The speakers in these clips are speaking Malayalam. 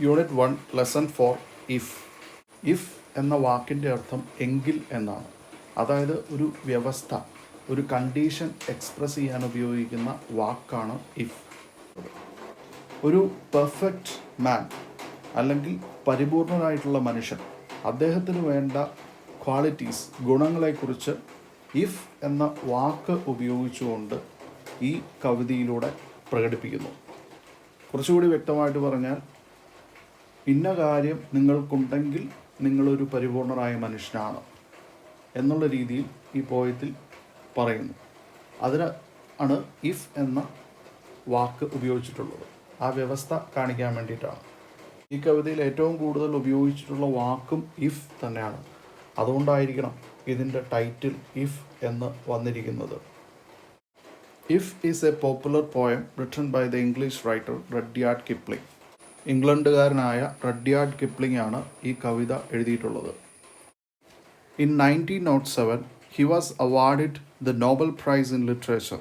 Unit 1 lesson 4 if. ഇഫ് എന്ന വാക്കിൻ്റെ അർത്ഥം എങ്കിൽ എന്നാണ്. അതായത് ഒരു വ്യവസ്ഥ, ഒരു കണ്ടീഷൻ എക്സ്പ്രസ് ചെയ്യാൻ ഉപയോഗിക്കുന്ന വാക്കാണ് ഇഫ്. ഒരു പെർഫെക്റ്റ് മാൻ അല്ലെങ്കിൽ പരിപൂർണനായിട്ടുള്ള മനുഷ്യൻ, അദ്ദേഹത്തിന് വേണ്ട ക്വാളിറ്റീസ്, ഗുണങ്ങളെക്കുറിച്ച് ഇഫ് എന്ന വാക്ക് ഉപയോഗിച്ചുകൊണ്ട് ഈ കവിതയിലൂടെ പ്രകടിപ്പിക്കുന്നു. കുറച്ചുകൂടി വ്യക്തമായിട്ട് പറഞ്ഞാൽ, ഇന്ന കാര്യം നിങ്ങൾക്കുണ്ടെങ്കിൽ നിങ്ങളൊരു പരിപൂർണനായ മനുഷ്യനാണ് എന്നുള്ള രീതിയിൽ ഈ പോയത്തിൽ പറയുന്നു. അതിന് ആണ് ഇഫ് എന്ന വാക്ക് ഉപയോഗിച്ചിട്ടുള്ളത്. ആ വ്യവസ്ഥ കാണിക്കാൻ വേണ്ടിയിട്ടാണ്. ഈ കവിതയിൽ ഏറ്റവും കൂടുതൽ ഉപയോഗിച്ചിട്ടുള്ള വാക്കും ഇഫ് തന്നെയാണ്. അതുകൊണ്ടായിരിക്കണം ഇതിൻ്റെ ടൈറ്റിൽ ഇഫ് എന്ന് വന്നിരിക്കുന്നത്. If is a popular poem written by the English writer Rudyard Kipling. ഇംഗ്ലണ്ടുകാരനായ റഡ്യാർഡ് കിപ്ലിംഗ് ആണ് ഈ കവിത എഴുതിയിട്ടുള്ളത്. In 1907, he was awarded the Nobel Prize in Literature.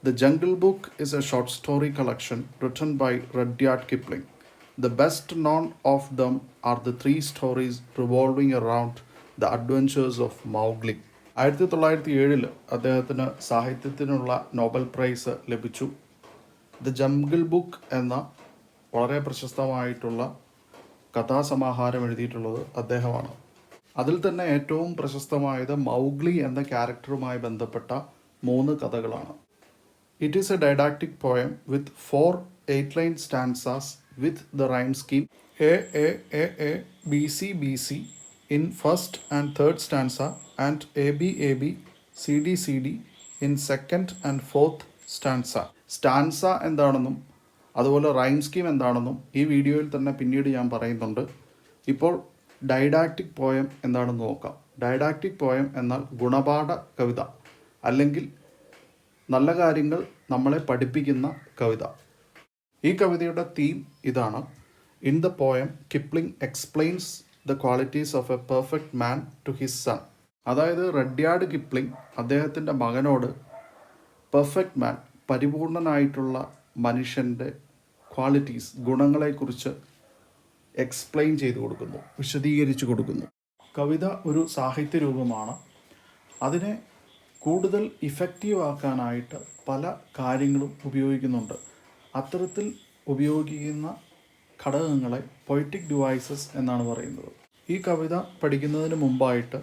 The Jungle Book is a short story collection written by Rudyard Kipling. The best known of them are the 3 stories revolving around the adventures of Mowgli. 1907 അദ്ദേഹത്തിന് സാഹിത്യത്തിനുള്ള നോബൽ പ്രൈസ് ലഭിച്ചു. ദ ജംഗിൾ ബുക്ക് എന്ന വളരെ പ്രശസ്തമായിട്ടുള്ള കഥാസമാഹാരം എഴുതിയിട്ടുള്ളത് അദ്ദേഹമാണ്. അതിൽ തന്നെ ഏറ്റവും പ്രശസ്തമായത് മൗഗ്ലി എന്ന ക്യാരക്ടറുമായി ബന്ധപ്പെട്ട 3 കഥകളാണ്. It is A didactic poem with 4 8-line stanzas with the rhyme scheme A B C in first and third stanza and A B C D in second and fourth stanza. Stanza എന്താണെന്നും അതുപോലെ റൈം സ്കീം എന്താണെന്നും ഈ വീഡിയോയിൽ തന്നെ പിന്നീട് ഞാൻ പറയുന്നുണ്ട്. ഇപ്പോൾ ഡൈഡാക്റ്റിക് പോയം എന്താണെന്ന് നോക്കാം. ഡൈഡാക്റ്റിക് പോയം എന്നാൽ ഗുണപാഠ കവിത, അല്ലെങ്കിൽ നല്ല കാര്യങ്ങൾ നമ്മളെ പഠിപ്പിക്കുന്ന കവിത. ഈ കവിതയുടെ തീം ഇതാണ്. In the poem Kipling explains the qualities of a perfect man to his son. അതായത് റഡ്യാർഡ് കിപ്ലിംഗ് അദ്ദേഹത്തിൻ്റെ മകനോട് പെർഫെക്റ്റ് മാൻ, പരിപൂർണനായിട്ടുള്ള മനുഷ്യൻ്റെ ക്വാളിറ്റീസ്, ഗുണങ്ങളെക്കുറിച്ച് എക്സ്പ്ലെയിൻ ചെയ്തു കൊടുക്കുന്നു, വിശദീകരിച്ചു കൊടുക്കുന്നു. കവിത ഒരു സാഹിത്യ രൂപമാണ്. അതിനെ കൂടുതൽ ഇഫക്റ്റീവ് ആക്കാനായിട്ട് പല കാര്യങ്ങളും ഉപയോഗിക്കുന്നുണ്ട്. അത്തരത്തിൽ ഉപയോഗിക്കുന്ന ഘടകങ്ങളെ പൊയറ്റിക് ഡിവൈസസ് എന്നാണ് പറയുന്നത്. ഈ കവിത പഠിക്കുന്നതിന് മുമ്പായിട്ട്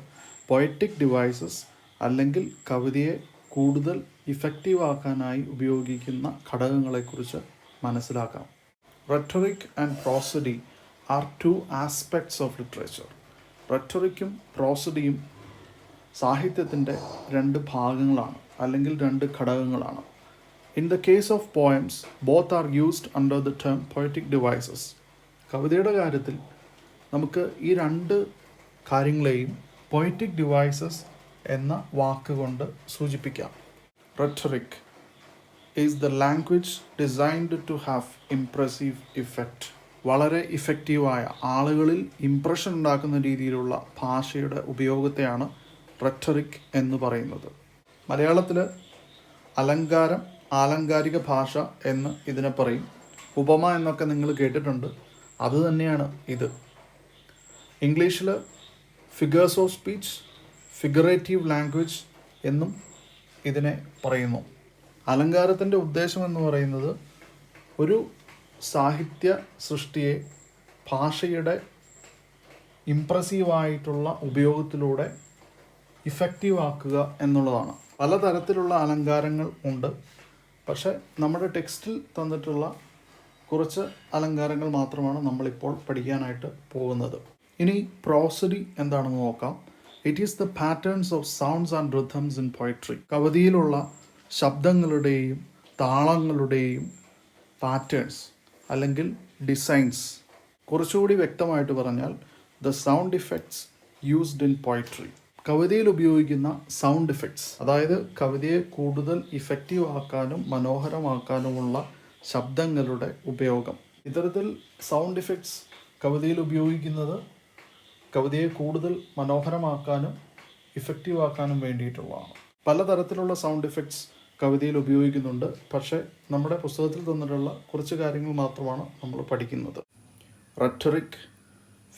പൊയറ്റിക് ഡിവൈസസ് അല്ലെങ്കിൽ കവിതയെ കൂടുതൽ ഇഫക്റ്റീവ് ആക്കാനായി ഉപയോഗിക്കുന്ന ഘടകങ്ങളെക്കുറിച്ച് മനസ്സിലാക്കാം. Rhetoric and prosody are 2 aspects of literature. റെറ്ററിക്കും പ്രോസഡിയും സാഹിത്യത്തിൻ്റെ 2 ഭാഗങ്ങളാണ്, അല്ലെങ്കിൽ 2 ഘടകങ്ങളാണ്. In the case of poems both are used under the term poetic devices. കവിതയുടെ കാര്യത്തിൽ നമുക്ക് ഈ 2 കാര്യങ്ങളെയും പൊയറ്റിക് ഡിവൈസസ് എന്ന വാക്കുകൊണ്ട് സൂചിപ്പിക്കാം. Rhetoric is the language designed to have impressive effect. വളരെ ഇഫക്റ്റീവായ, ആളുകളിൽ ഇംപ്രഷൻ ഉണ്ടാക്കുന്ന രീതിയിലുള്ള ഭാഷയുടെ ഉപയോഗത്തെയാണ് റെറ്ററിക് എന്ന് പറയുന്നത്. മലയാളത്തിൽ അലങ്കാരം, ആലങ്കാരിക ഭാഷ എന്ന് ഇതിനെ പറയും. ഉപമ എന്നൊക്കെ നിങ്ങൾ കേട്ടിട്ടുണ്ട്. അതുതന്നെയാണ് ഇത്. ഇംഗ്ലീഷിൽ figures of speech, figurative language എന്നും ഇതിനെ പറയുന്നു. അലങ്കാരത്തിൻ്റെ ഉദ്ദേശം എന്ന് പറയുന്നത് ഒരു സാഹിത്യ സൃഷ്ടിയെ ഭാഷയുടെ ഇംപ്രസീവായിട്ടുള്ള ഉപയോഗത്തിലൂടെ ഇഫക്റ്റീവ് ആക്കുക എന്നുള്ളതാണ്. പലതരത്തിലുള്ള അലങ്കാരങ്ങൾ ഉണ്ട്. പക്ഷേ നമ്മുടെ ടെക്സ്റ്റിൽ തന്നിട്ടുള്ള കുറച്ച് അലങ്കാരങ്ങൾ മാത്രമാണ് നമ്മളിപ്പോൾ പഠിക്കാനായിട്ട് പോകുന്നത്. ഇനി പ്രോസഡി എന്താണെന്ന് നോക്കാം. It is the patterns of sounds and rhythms in poetry. കവിതയിലുള്ള ശബ്ദങ്ങളുടെയും താളങ്ങളുടെയും പാറ്റേൺസ് അല്ലെങ്കിൽ ഡിസൈൻസ്. കുറച്ചുകൂടി വ്യക്തമായിട്ട് പറഞ്ഞാൽ the sound effects used in poetry. കവിതയിൽ ഉപയോഗിക്കുന്ന സൗണ്ട് ഇഫക്ട്സ്, അതായത് കവിതയെ കൂടുതൽ ഇഫക്റ്റീവ് ആക്കാനും മനോഹരമാക്കാനുമുള്ള ശബ്ദങ്ങളുടെ ഉപയോഗം. ഇത്തരത്തിൽ സൗണ്ട് ഇഫക്ട്സ് കവിതയിൽ ഉപയോഗിക്കുന്നത് കവിതയെ കൂടുതൽ മനോഹരമാക്കാനും ഇഫക്റ്റീവ് ആക്കാനും വേണ്ടിയിട്ടുള്ളതാണ്. പലതരത്തിലുള്ള സൗണ്ട് ഇഫക്ട്സ് കവിതയിൽ ഉപയോഗിക്കുന്നുണ്ട്. പക്ഷേ നമ്മുടെ പുസ്തകത്തിൽ തന്നിട്ടുള്ള കുറച്ച് കാര്യങ്ങൾ മാത്രമാണ് നമ്മൾ പഠിക്കുന്നത്. Rhetoric,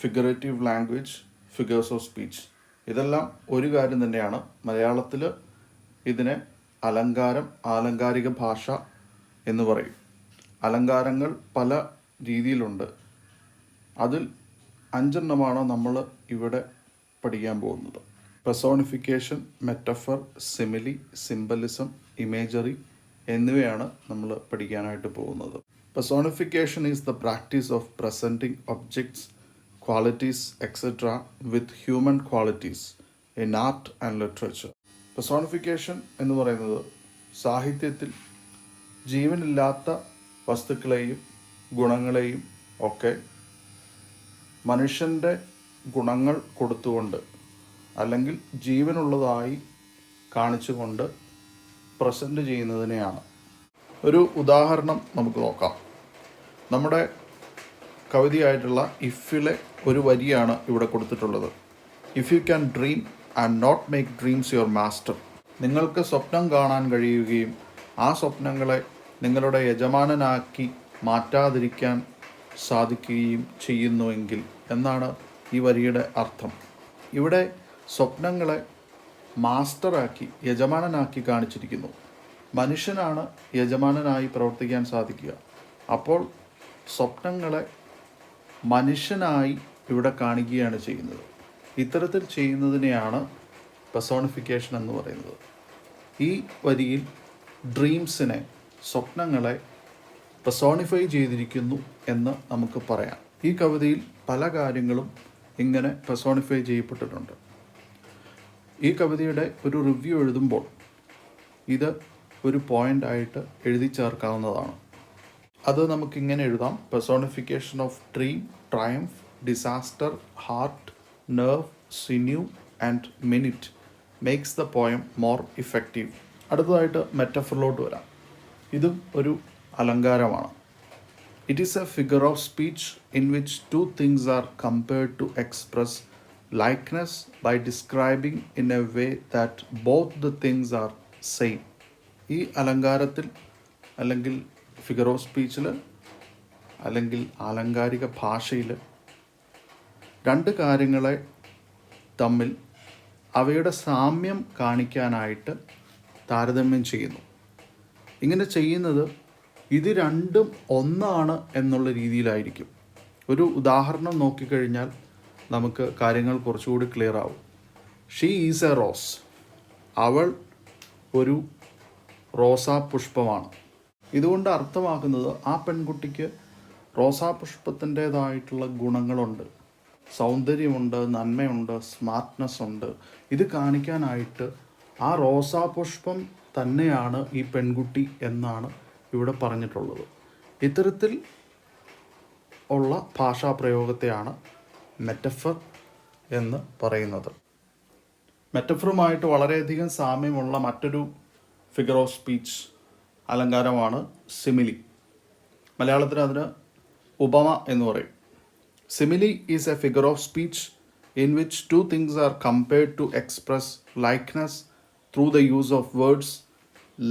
figurative language, figures of speech. ഇതെല്ലാം ഒരു കാര്യം തന്നെയാണ്. മലയാളത്തിൽ ഇതിനെ അലങ്കാരം, ആലങ്കാരിക ഭാഷ എന്ന് പറയും. അലങ്കാരങ്ങൾ പല രീതിയിലുണ്ട്. അതിൽ 5 നമ്മൾ ഇവിടെ പഠിക്കാൻ പോകുന്നത്. Personification, metaphor, simile, symbolism, imagery എന്നിവയാണ് നമ്മൾ പഠിക്കാനായിട്ട് പോകുന്നത്. Personification is the practice of presenting objects, qualities etcetera with human qualities in art and literature. Personification എന്ന് പറയുന്നത് സാഹിത്യത്തിൽ ജീവനില്ലാത്ത വസ്തുക്കളെയും ഗുണങ്ങളെയും ഒക്കെ മനുഷ്യൻ്റെ ഗുണങ്ങൾ കൊടുത്തുകൊണ്ട് അല്ലെങ്കിൽ ജീവനുള്ളതായി കാണിച്ചുകൊണ്ട് പ്രസൻറ്റ് ചെയ്യുന്നതിനെയാണ്. ഒരു ഉദാഹരണം നമുക്ക് നോക്കാം. നമ്മുടെ കവിതയായിട്ടുള്ള ഇഫിലെ ഒരു വരിയാണ് ഇവിടെ കൊടുത്തിട്ടുള്ളത്. If you can dream and not make dreams your master. നിങ്ങൾക്ക് സ്വപ്നം കാണാൻ കഴിയുകയും ആ സ്വപ്നങ്ങളെ നിങ്ങളുടെ യജമാനനാക്കി മാറ്റാതിരിക്കാൻ സാധിക്കുകയും ചെയ്യുന്നുവെങ്കിൽ എന്നാണ് ഈ വരിയുടെ അർത്ഥം. ഇവിടെ സ്വപ്നങ്ങളെ മാസ്റ്ററാക്കി, യജമാനനാക്കി കാണിച്ചിരിക്കുന്നു. മനുഷ്യനാണ് യജമാനനായി പ്രവർത്തിക്കാൻ സാധിക്കുക. അപ്പോൾ സ്വപ്നങ്ങളെ മനുഷ്യനായി ഇവിടെ കാണിക്കുകയാണ് ചെയ്യുന്നത്. ഇത്തരത്തിൽ ചെയ്യുന്നതിനെയാണ് പെർസോണിഫിക്കേഷൻ എന്ന് പറയുന്നത്. ഈ വരിയിൽ ഡ്രീംസിനെ, സ്വപ്നങ്ങളെ പെർസോണിഫൈ ചെയ്തിരിക്കുന്നു എന്ന് നമുക്ക് പറയാം. ഈ കവിതയിൽ പല കാര്യങ്ങളും ഇങ്ങനെ പെർസോണിഫൈ ചെയ്യപ്പെട്ടിട്ടുണ്ട്. ഈ കവിതയുടെ ഒരു റിവ്യൂ എഴുതുമ്പോൾ ഇത് ഒരു പോയിൻ്റ് ആയിട്ട് എഴുതി ചേർക്കാവുന്നതാണ്. അത് നമുക്കിങ്ങനെ എഴുതാം: personification of dream, triumph, disaster, heart, nerve, sinew and minute makes the poem more effective. അടുത്തതായിട്ട് മെറ്റഫറിലോട്ട് വരാം. ഇതും ഒരു അലങ്കാരമാണ്. It is a figure of speech in which two things are compared to express likeness by describing in a way that both the things are same. ഈ അലങ്കാരത്തിൽ അല്ലെങ്കിൽ ഫിഗർ ഓഫ് സ്പീച്ചിൽ അല്ലെങ്കിൽ ആലങ്കാരിക ഭാഷയിൽ രണ്ട് കാര്യങ്ങളെ തമ്മിൽ അവയുടെ സാമ്യം കാണിക്കാനായിട്ട് താരതമ്യം ചെയ്യുന്നു. ഇങ്ങനെ ചെയ്യുന്നത് ഇത് രണ്ടും ഒന്നാണ് എന്നുള്ള രീതിയിലായിരിക്കും. ഒരു ഉദാഹരണം നോക്കിക്കഴിഞ്ഞാൽ നമുക്ക് കാര്യങ്ങൾ കുറച്ചുകൂടി ക്ലിയർ ആവും. She is A rose. അവൾ ഒരു റോസാപുഷ്പമാണ്. ഇതുകൊണ്ട് അർത്ഥമാക്കുന്നത് ആ പെൺകുട്ടിക്ക് റോസാപുഷ്പത്തിൻ്റേതായിട്ടുള്ള ഗുണങ്ങളുണ്ട്, സൗന്ദര്യമുണ്ട്, നന്മയുണ്ട്, സ്മാർട്ട്നെസ് ഉണ്ട്. ഇത് കാണിക്കാനായിട്ട് ആ റോസാപുഷ്പം തന്നെയാണ് ഈ പെൺകുട്ടി എന്നാണ് ഇവിടെ പറഞ്ഞിട്ടുള്ളത്. ഇത്തരത്തിൽ ഉള്ള ഭാഷാപ്രയോഗത്തെയാണ് മെറ്റഫർ എന്ന് പറയുന്നത്. മെറ്റഫറുമായിട്ട് വളരെയധികം സാമ്യമുള്ള മറ്റൊരു ഫിഗർ ഓഫ് സ്പീച്ച് അലങ്കാരമാണ് സിമിലി. മലയാളത്തിൽ അതിന് ഉപമ എന്ന് പറയും. Simile is a figure of speech in which two things are compared to express likeness through the use of words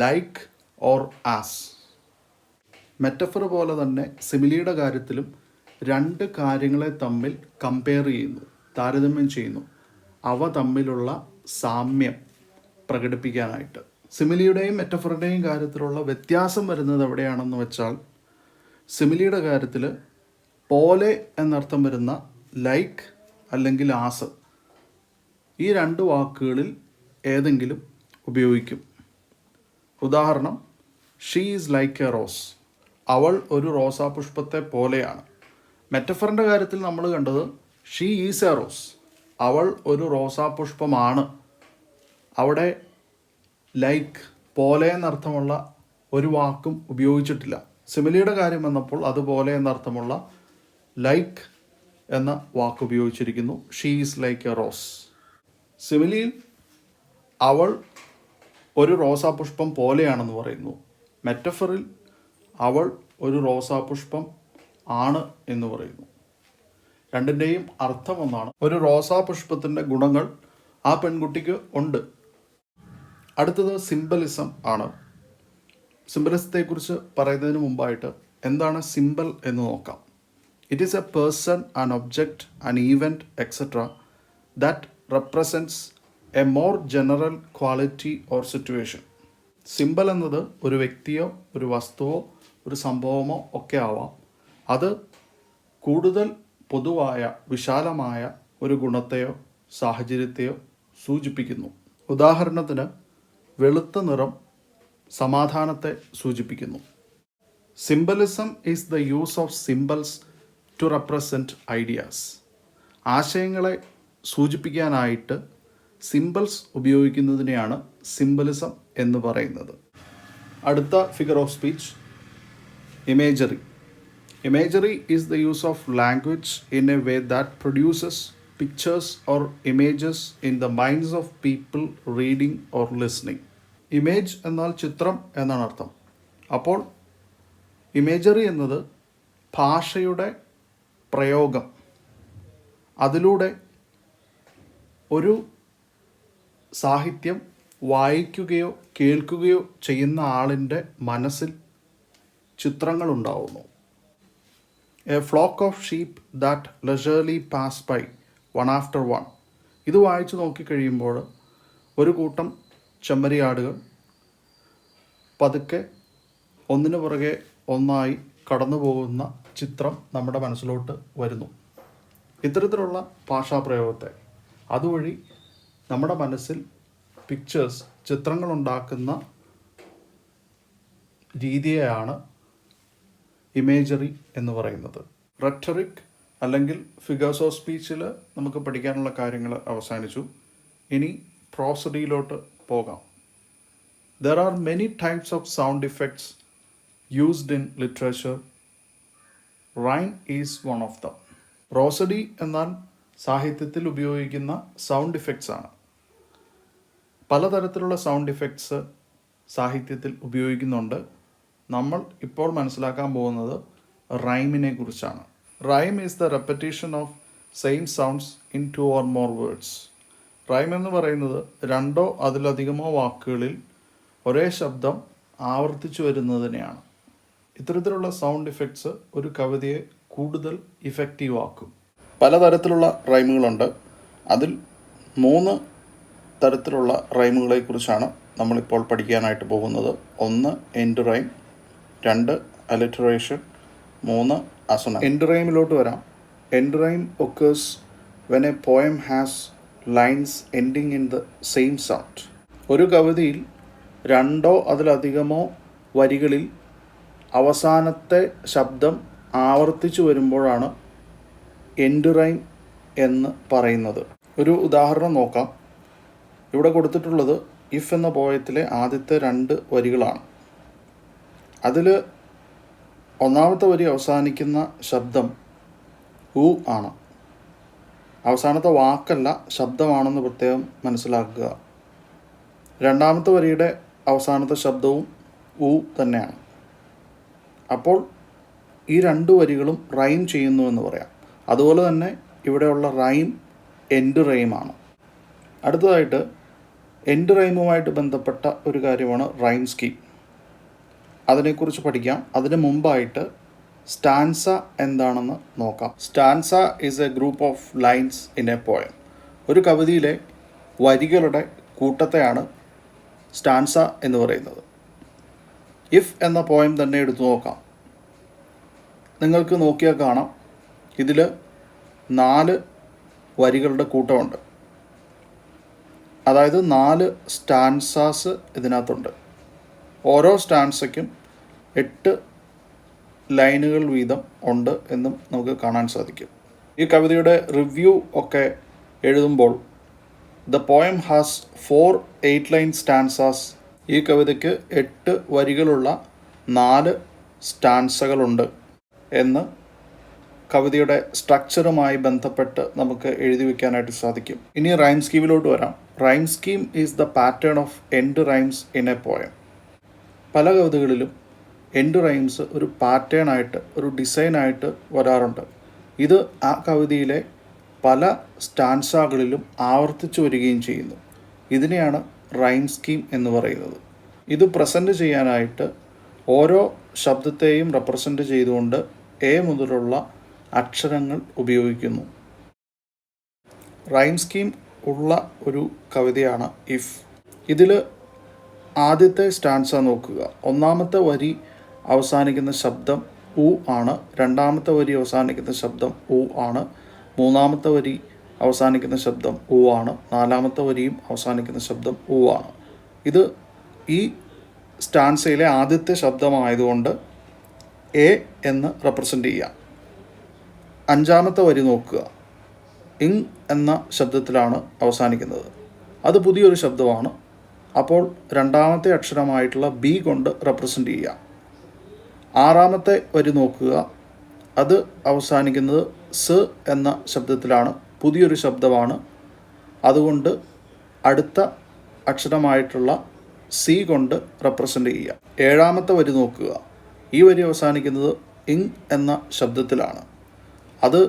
like or as. Metaphor പോലെ തന്നെ സിമിലിയുടെ കാര്യത്തിലും രണ്ട് കാര്യങ്ങളെ തമ്മിൽ കമ്പയർ ചെയ്യുന്നു, താരതമ്യം ചെയ്യുന്നു, അവ തമ്മിലുള്ള സാമ്യം പ്രകടിപ്പിക്കാനായിട്ട്. സിമിലിയുടെയും മെറ്റഫറിൻ്റെയും കാര്യത്തിലുള്ള വ്യത്യാസം വരുന്നത് എവിടെയാണെന്ന് വെച്ചാൽ, സിമിലിയുടെ കാര്യത്തിൽ പോലെ എന്നർത്ഥം വരുന്ന ലൈക്ക് അല്ലെങ്കിൽ ആസ്, ഈ രണ്ട് വാക്കുകളിൽ ഏതെങ്കിലും ഉപയോഗിക്കും. ഉദാഹരണം, she is like a rose. അവൾ ഒരു റോസാപുഷ്പത്തെ പോലെയാണ്. മെറ്റഫറിൻ്റെ കാര്യത്തിൽ നമ്മൾ കണ്ടത് ഷീ ഈസ് എ റോസ്. അവൾ ഒരു റോസാപുഷ്പമാണ്. അവിടെ ലൈക്ക്, പോലെ എന്നർത്ഥമുള്ള ഒരു വാക്കും ഉപയോഗിച്ചിട്ടില്ല. സിമിലിയുടെ കാര്യം വന്നപ്പോൾ അതുപോലെ എന്നർത്ഥമുള്ള ലൈക്ക് എന്ന വാക്ക് ഉപയോഗിച്ചിരിക്കുന്നു. She is like a rose. സിമിലിയിൽ അവൾ ഒരു റോസാപുഷ്പം പോലെയാണെന്ന് പറയുന്നു. മെറ്റഫറിൽ അവൾ ഒരു റോസാപുഷ്പം ആണ് എന്ന് പറയുന്നു. രണ്ടിൻ്റെയും അർത്ഥം ഒന്നാണ്. ഒരു റോസാപുഷ്പത്തിൻ്റെ ഗുണങ്ങൾ ആ പെൺകുട്ടിക്ക് ഉണ്ട്. അടുത്തത് സിംബലിസം ആണ്. സിംബലിസത്തെക്കുറിച്ച് പറയുന്നതിന് മുമ്പായിട്ട് എന്താണ് സിംബൽ എന്ന് നോക്കാം. It is a person, an object, an event, etc. that represents a more general quality or situation. Symbol എന്നത് ഒരു വ്യക്തിയോ ഒരു വസ്തുവോ ഒരു സംഭവമോ ഒക്കെ ആവാം. അത് കൂടുതൽ പൊതുവായ വിശാലമായ ഒരു ഗുണത്തെയോ സാഹചര്യത്തെയോ സൂചിപ്പിക്കുന്നു. ഉദാഹരണത്തിന് വെളുത്ത നിറം സമാധാനത്തെ സൂചിപ്പിക്കുന്നു. Symbolism is the use of symbols to represent ideas. ആശയങ്ങളെ സൂചിപ്പിക്കാനായിട്ട് സിംബൽസ് ഉപയോഗിക്കുന്നതിനെയാണ് സിംബലിസം എന്ന് പറയുന്നത്. അടുത്ത figure of speech imagery. Imagery is the use of language in a way that produces pictures or images in the minds of people reading or listening. Image എന്നാൽ ചിത്രം എന്നാണ് അർത്ഥം. അപ്പോൾ ഇമേജറി എന്നത് ഭാഷയുടെ പ്രയോഗം, അതിലൂടെ ഒരു സാഹിത്യം വായിക്കുകയോ കേൾക്കുകയോ ചെയ്യുന്ന ആളിൻ്റെ മനസ്സിൽ ചിത്രങ്ങളുണ്ടാവുന്നു. A flock of sheep that leisurely pass by one after one. ഇത് വായിച്ചു നോക്കിക്കഴിയുമ്പോൾ ഒരു കൂട്ടം ചെമ്മരിയാടുകൾ പതുക്കെ ഒന്നിനു പുറകെ ഒന്നായി കടന്നു പോകുന്ന ചിത്രം നമ്മുടെ മനസ്സിലോട്ട് വരുന്നു. ഇത്തരത്തിലുള്ള ഭാഷാപ്രയോഗത്തെ അതുവഴി നമ്മുടെ മനസ്സിൽ പിക്ചേഴ്സ്, ചിത്രങ്ങളുണ്ടാക്കുന്ന രീതിയെയാണ് ഇമേജറി എന്ന് പറയുന്നത്. റെറ്ററിക് അല്ലെങ്കിൽ ഫിഗേഴ്സ് ഓഫ് സ്പീച്ചിൽ നമുക്ക് പഠിക്കാനുള്ള കാര്യങ്ങൾ അവസാനിച്ചു. ഇനി പ്രോസഡിയിലോട്ട് പോകാം. There are many types of sound effects used in literature. Rhyme is one of them. പ്രോസഡി എന്നാൽ സാഹിത്യത്തിൽ ഉപയോഗിക്കുന്ന സൗണ്ട് ഇഫക്ട്സ് ആണ്. പലതരത്തിലുള്ള സൗണ്ട് ഇഫക്ട്സ് സാഹിത്യത്തിൽ ഉപയോഗിക്കുന്നുണ്ട്. നമ്മൾ ഇപ്പോൾ മനസ്സിലാക്കാൻ പോകുന്നത് റൈമിനെ കുറിച്ചാണ്. Rhyme is the repetition of same sounds in 2 or more words. Rhyme എന്ന് പറയുന്നത് 2 അതിലധികമോ വാക്കുകളിൽ ഒരേ ശബ്ദം ആവർത്തിച്ചു വരുന്നതിനെയാണ്. ഇത്തരത്തിലുള്ള സൗണ്ട് ഇഫക്ട്സ് ഒരു കവിതയെ കൂടുതൽ ഇഫക്റ്റീവ് ആക്കും. പലതരത്തിലുള്ള റൈമുകളുണ്ട്. അതിൽ 3 തരത്തിലുള്ള റൈമുകളെ കുറിച്ചാണ് നമ്മളിപ്പോൾ പഠിക്കാനായിട്ട് പോകുന്നത്. 1 എൻഡ് റൈം, 2 അലിറ്ററേഷൻ, 3 അസൊണൻസ്. എൻഡ് റൈമിലോട്ട് വരാം. End rhyme occurs when A poem has lines ending in the same sound. ഒരു കവിതയിൽ 2 അതിലധികമോ വരികളിൽ അവസാനത്തെ ശബ്ദം ആവർത്തിച്ചു വരുമ്പോഴാണ് എൻഡ് റൈം എന്ന് പറയുന്നത്. ഒരു ഉദാഹരണം നോക്കാം. ഇവിടെ കൊടുത്തിട്ടുള്ളത് ഇഫ് എന്ന പോയത്തിലെ ആദ്യത്തെ 2 വരികളാണ്. അതിൽ ഒന്നാമത്തെ വരി അവസാനിക്കുന്ന ശബ്ദം ഉ ആണ്. അവസാനത്തെ വാക്കല്ല, ശബ്ദമാണെന്ന് പ്രത്യേകം മനസ്സിലാക്കുക. രണ്ടാമത്തെ വരിയുടെ അവസാനത്തെ ശബ്ദവും ഉ തന്നെയാണ്. അപ്പോൾ ഈ 2 വരികളും റൈം ചെയ്യുന്നു എന്ന് പറയാം. അതുപോലെ തന്നെ ഇവിടെയുള്ള റൈം എൻഡ് റൈമാണ്. അടുത്തതായിട്ട് എൻഡ് റൈമുമായിട്ട് ബന്ധപ്പെട്ട ഒരു കാര്യമാണ് റൈം സ്കീം. അതിനെക്കുറിച്ച് പഠിക്കാം. അതിന് മുമ്പായിട്ട് സ്റ്റാൻസ എന്താണെന്ന് നോക്കാം. Stanza is A group of lines in A poem. ഒരു കവിതയിലെ വരികളുടെ കൂട്ടത്തെയാണ് സ്റ്റാൻസ എന്ന് പറയുന്നത്. ഇഫ് എന്ന പോയം തന്നെ എടുത്തു നോക്കാം. നിങ്ങൾക്ക് നോക്കിയാൽ കാണാം, ഇതിൽ 4 വരികളുടെ കൂട്ടമുണ്ട്. അതായത് 4 സ്റ്റാൻസാസ് ഇതിനകത്തുണ്ട്. ഓരോ സ്റ്റാൻസയ്ക്കും 8 ലൈനുകൾ വീതം ഉണ്ട് എന്നും നമുക്ക് കാണാൻ സാധിക്കും. ഈ കവിതയുടെ റിവ്യൂ ഒക്കെ എഴുതുമ്പോൾ the poem has 4 8-line stanzas. ഈ കവിതയ്ക്ക് 8 വരികളുള്ള 4 സ്റ്റാൻസകളുണ്ട് എന്ന് കവിതയുടെ സ്ട്രക്ചറുമായി ബന്ധപ്പെട്ട് നമുക്ക് എഴുതി വയ്ക്കാനായിട്ട് സാധിക്കും. ഇനി റൈം സ്കീമിലോട്ട് വരാം. Rhyme scheme is the pattern of end rhymes in A poem. പല കവിതകളിലും എൻഡ് റൈംസ് ഒരു പാറ്റേൺ ആയിട്ട്, ഒരു ഡിസൈനായിട്ട് വരാറുണ്ട്. ഇത് ആ കവിതയിലെ പല സ്റ്റാൻസാകളിലും ആവർത്തിച്ചു വരികയും ചെയ്യുന്നു. ഇതിനെയാണ് റൈം സ്കീം എന്ന് പറയുന്നത്. ഇത് പ്രസൻറ്റ് ചെയ്യാനായിട്ട് ഓരോ ശബ്ദത്തെയും റെപ്രസെൻ്റ് ചെയ്തുകൊണ്ട് എ മുതലുള്ള അക്ഷരങ്ങൾ ഉപയോഗിക്കുന്നു. റൈം സ്കീം ഉള്ള ഒരു കവിതയാണ് ഇഫ്. ഇതിൽ ആദ്യത്തെ സ്റ്റാൻസ നോക്കുക. ഒന്നാമത്തെ വരി അവസാനിക്കുന്ന ശബ്ദം ഉ ആണ്. രണ്ടാമത്തെ വരി അവസാനിക്കുന്ന ശബ്ദം ഉ ആണ്. മൂന്നാമത്തെ വരി അവസാനിക്കുന്ന ശബ്ദം ഉ ആണ്. നാലാമത്തെ വരിയും അവസാനിക്കുന്ന ശബ്ദം ഉ ആണ്. ഇത് ഈ സ്റ്റാൻസയിലെ ആദ്യത്തെ ശബ്ദമായതുകൊണ്ട് എ എന്ന് റെപ്രസെൻ്റ് ചെയ്യാം. അഞ്ചാമത്തെ വരി നോക്കുക. ഇങ് എന്ന ശബ്ദത്തിലാണ് അവസാനിക്കുന്നത്. അത് പുതിയൊരു ശബ്ദമാണ്. അപ്പോൾ രണ്ടാമത്തെ അക്ഷരമായിട്ടുള്ള ബി കൊണ്ട് റെപ്രസെൻ്റ് ചെയ്യാം. ആറാമത്തെ വരി നോക്കുക. അത് അവസാനിക്കുന്നത് സ് എന്ന ശബ്ദത്തിലാണ്. പുതിയൊരു ശബ്ദമാണ്. അതുകൊണ്ട് അടുത്ത അക്ഷരമായിട്ടുള്ള സി കൊണ്ട് റെപ്രസെൻ്റ് ചെയ്യുക. ഏഴാമത്തെ വരി നോക്കുക. ഈ വരി അവസാനിക്കുന്നത് ഇങ് എന്ന ശബ്ദത്തിലാണ്. അത്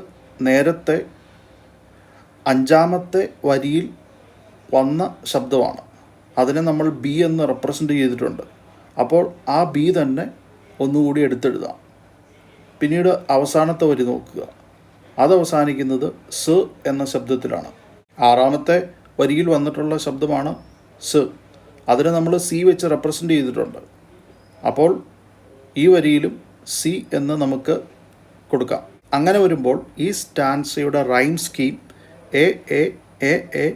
നേരത്തെ അഞ്ചാമത്തെ വരിയിൽ വന്ന ശബ്ദമാണ്. അതിനെ നമ്മൾ ബി എന്ന് റെപ്രസെൻ്റ് ചെയ്തിട്ടുണ്ട്. അപ്പോൾ ആ ബി തന്നെ ഒന്നുകൂടി എടുത്തെഴുതാം. പിന്നീട് അവസാനത്തെ വരി നോക്കുക. അത് അവസാനിക്കുന്നത് സ് എന്ന ശബ്ദത്തിലാണ്. ആറാമത്തെ വരിയിൽ വന്നിട്ടുള്ള ശബ്ദമാണ് സ്. അതിനെ നമ്മൾ സി വെച്ച് റെപ്രസെൻ്റ് ചെയ്തിട്ടുണ്ട്. അപ്പോൾ ഈ വരിയിലും സി എന്ന് നമുക്ക് കൊടുക്കാം. അങ്ങനെ വരുമ്പോൾ ഈ സ്റ്റാൻസയുടെ rhyme scheme A A A A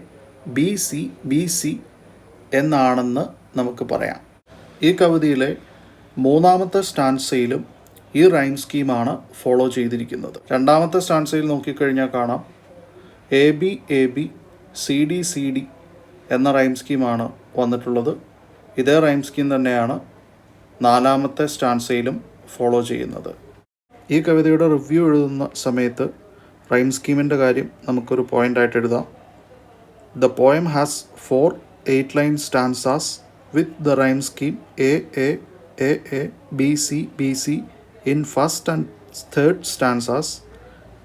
B C B C എന്നാണെന്ന് നമുക്ക് പറയാം. ഈ കവിതയിലെ മൂന്നാമത്തെ സ്റ്റാൻസയിലും ഈ റൈം സ്കീമാണ് ഫോളോ ചെയ്തിരിക്കുന്നത്. രണ്ടാമത്തെ സ്റ്റാൻസയിൽ നോക്കിക്കഴിഞ്ഞാൽ കാണാം എ ബി സി ഡി എന്ന റൈം സ്കീമാണ് വന്നിട്ടുള്ളത്. ഇതേ റൈം സ്കീം തന്നെയാണ് നാലാമത്തെ സ്റ്റാൻസയിലും ഫോളോ ചെയ്യുന്നത്. ഈ കവിതയുടെ റിവ്യൂ എഴുതുന്ന സമയത്ത് റൈം സ്കീമിൻ്റെ കാര്യം നമുക്കൊരു പോയിൻ്റായിട്ട് എഴുതാം. The poem has 4 8-line stanzas with the rhyme scheme A B C in first and third stanzas,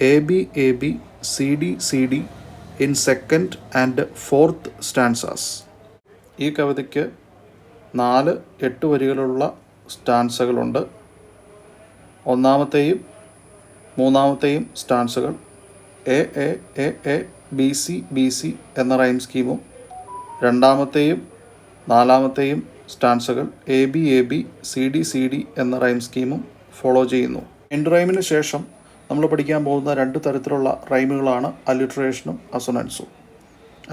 A B C D in second and fourth stanzas. ഈ കവിതയ്ക്ക് 4-8 വരികളുള്ള സ്റ്റാൻസകളുണ്ട്. ഒന്നാമത്തെയും മൂന്നാമത്തെയും സ്റ്റാൻസകൾ എ ബി സി എന്ന റൈം സ്കീമും രണ്ടാമത്തെയും നാലാമത്തെയും സ്റ്റാൻസകൾ എ ബി സി ഡി എന്ന റൈം സ്കീമും ഫോളോ ചെയ്യുന്നു. എൻഡ് റൈമിന് ശേഷം നമ്മൾ പഠിക്കാൻ പോകുന്ന 2 തരത്തിലുള്ള റൈമുകളാണ് അലിറ്ററേഷനും അസൊനൻസും.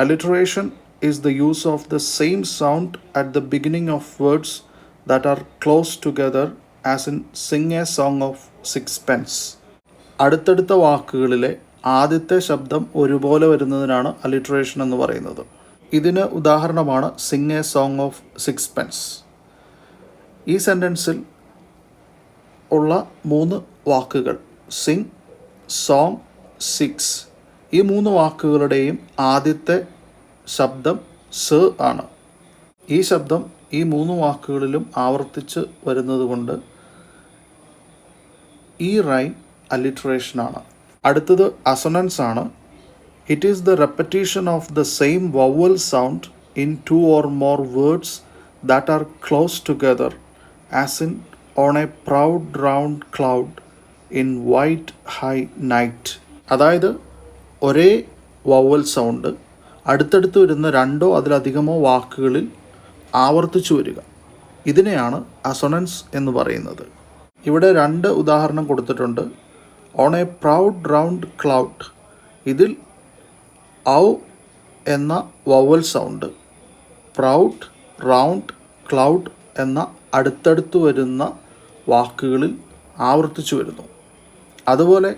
Alliteration is the use of the same sound at the beginning of words that are close together as in sing a song of 6pence. അടുത്തടുത്ത വാക്കുകളിലെ ആദ്യത്തെ ശബ്ദം ഒരുപോലെ വരുന്നതിനാണ് അലിറ്ററേഷൻ എന്ന് പറയുന്നത്. ഇതിന് ഉദാഹരണമാണ് Singh a song of 6pence. ഈ സെൻറ്റൻസിൽ ഉള്ള 3 വാക്കുകൾ സിംഗ്, സോങ്, 6, ഈ 3 വാക്കുകളുടെയും ആദ്യത്തെ ശബ്ദം സ് ആണ്. ഈ ശബ്ദം ഈ 3 വാക്കുകളിലും ആവർത്തിച്ച് വരുന്നത് കൊണ്ട് ഈ റൈം അലിറ്ററേഷനാണ്. അടുത്തത് അസൊനൻസ് ആണ്. It is the repetition of the same vowel sound in 2 or more words that are close together, as in on a proud round cloud in white high night. അതായത് ഒരേ വവൽ സൗണ്ട് അടുത്തടുത്ത് വരുന്ന 2 അതിലധികമോ വാക്കുകളിൽ ആവർത്തിച്ചു വരിക. ഇതിനെയാണ് അസൊനൻസ് എന്ന് പറയുന്നത്. ഇവിടെ 2 ഉദാഹരണം കൊടുത്തിട്ടുണ്ട്. On A proud round cloud, ഇതിൽ ഔ എന്ന vowel sound proud, round, cloud എന്ന അടുത്തടുത്ത് വരുന്ന വാക്കുകളിൽ ആവർത്തിച്ചു വരുന്നു. അതുപോലെ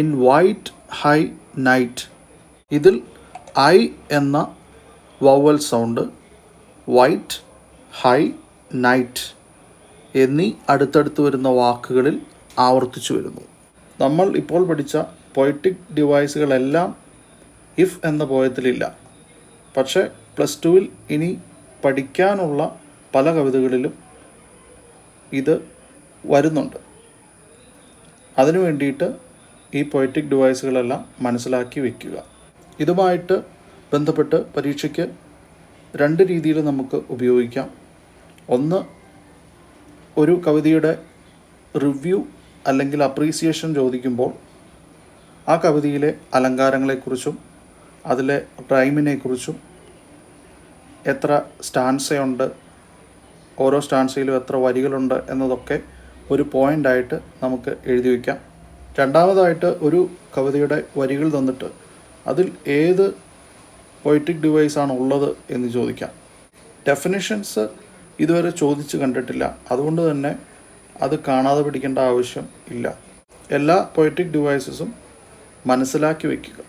ഇൻ വൈറ്റ് ഹൈ നൈറ്റ്, ഇതിൽ ഐ എന്ന vowel sound white, high, night എന്നീ അടുത്തടുത്ത് വരുന്ന വാക്കുകളിൽ ആവർത്തിച്ചു വരുന്നു. നമ്മൾ ഇപ്പോൾ പഠിച്ച പൊയറ്റിക് ഡിവൈസുകളെല്ലാം ഇഫ് എന്ന പോയത്തിലില്ല. പക്ഷേ +2-ൽ ഇനി പഠിക്കാനുള്ള പല കവിതകളിലും ഇത് വരുന്നുണ്ട്. അതിനു വേണ്ടിയിട്ട് ഈ പൊയറ്റിക് ഡിവൈസുകളെല്ലാം മനസ്സിലാക്കി വയ്ക്കുക. ഇതുമായിട്ട് ബന്ധപ്പെട്ട് പരീക്ഷയ്ക്ക് 2 രീതിയിൽ നമുക്ക് ഉപയോഗിക്കാം. ഒന്ന്, ഒരു കവിതയുടെ റിവ്യൂ അല്ലെങ്കിൽ അപ്രീസിയേഷൻ ചോദിക്കുമ്പോൾ ആ കവിതയിലെ അലങ്കാരങ്ങളെക്കുറിച്ചും അതിലെ റൈമിനെക്കുറിച്ചും എത്ര സ്റ്റാൻസയുണ്ട്, ഓരോ സ്റ്റാൻസയിലും എത്ര വരികളുണ്ട് എന്നതൊക്കെ ഒരു പോയിൻ്റായിട്ട് നമുക്ക് എഴുതി വയ്ക്കാം. രണ്ടാമതായിട്ട് ഒരു കവിതയുടെ വരികൾ തന്നിട്ട് അതിൽ ഏത് പൊയറ്റിക് ഡിവൈസാണ് ഉള്ളത് എന്ന് ചോദിക്കാം. ഡെഫിനിഷൻസ് ഇതുവരെ ചോദിച്ച് കണ്ടിട്ടില്ല, അതുകൊണ്ട് തന്നെ അത് കാണാതെ പഠിക്കേണ്ട ആവശ്യം ഇല്ല. എല്ലാ പൊയറ്റിക് ഡിവൈസസും മനസ്സിലാക്കി വയ്ക്കുക.